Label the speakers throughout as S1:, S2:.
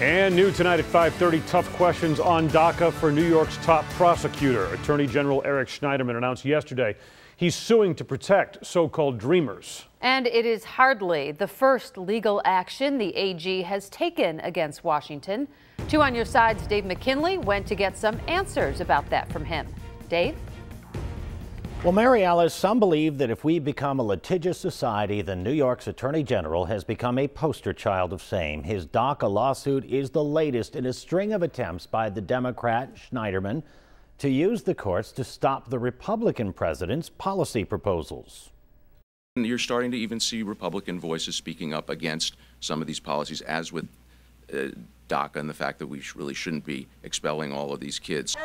S1: And new tonight at 5:30, tough questions on DACA for New York's top prosecutor. Attorney General Eric Schneiderman announced yesterday he's suing to protect so-called dreamers.
S2: And it is hardly the first legal action the AG has taken against Washington. 2 on your side's Dave McKinley went to get some answers about that from him. Dave?
S3: Well, Mary Alice, some believe that if we become a litigious society, then New York's Attorney General has become a poster child of same. His DACA lawsuit is the latest in a string of attempts by the Democrat Schneiderman to use the courts to stop the Republican president's policy proposals.
S4: You're starting to even see Republican voices speaking up against some of these policies, as with DACA and the fact that we really shouldn't be expelling all of these kids.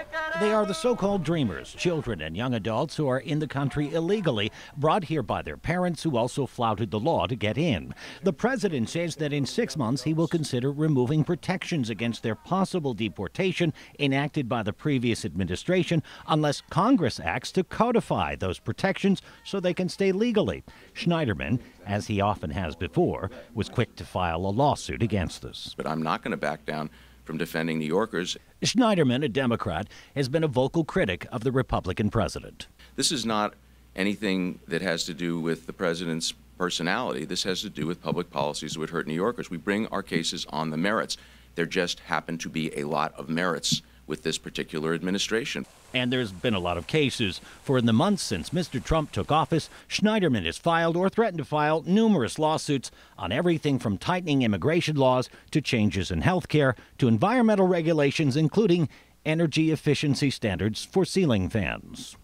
S3: They are the so-called dreamers, children and young adults who are in the country illegally, brought here by their parents who also flouted the law to get in. The president says that in 6 months he will consider removing protections against their possible deportation enacted by the previous administration unless Congress acts to codify those protections so they can stay legally. Schneiderman, as he often has before, was quick to file a lawsuit against us.
S4: But I'm not going to back down from defending New Yorkers.
S3: Schneiderman, a Democrat, has been a vocal critic of the Republican president.
S4: This is not anything that has to do with the president's personality. This has to do with public policies that would hurt New Yorkers. We bring our cases on the merits. There just happen to be a lot of merits with this particular administration.
S3: And there's been a lot of cases, for in the months since Mr. Trump took office, Schneiderman has filed or threatened to file numerous lawsuits on everything from tightening immigration laws to changes in health care to environmental regulations, including energy efficiency standards for ceiling fans.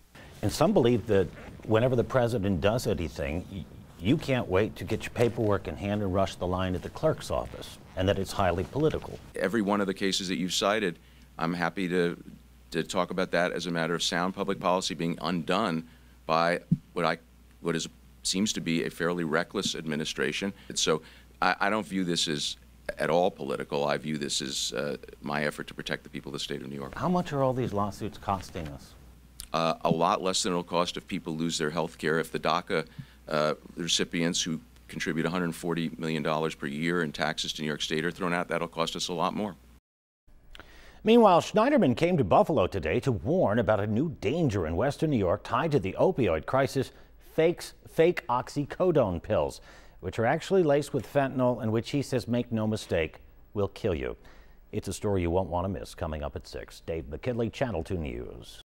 S3: And some believe that whenever the president does anything, you can't wait to get your paperwork in hand and rush the line at the clerk's office, and that it's highly political.
S4: Every one of the cases that you've cited, I'm happy to talk about that as a matter of sound public policy being undone by what seems to be a fairly reckless administration. So I don't view this as at all political. I view this as my effort to protect the people of the state of New York.
S3: How much are all these lawsuits costing us?
S4: A lot less than it'll cost if people lose their health care. If the DACA recipients who contribute $140 million per year in taxes to New York State are thrown out, that'll cost us a lot more.
S3: Meanwhile, Schneiderman came to Buffalo today to warn about a new danger in western New York tied to the opioid crisis: fake oxycodone pills, which are actually laced with fentanyl and which he says, make no mistake, will kill you. It's a story you won't want to miss coming up at 6. Dave McKinley, Channel 2 News.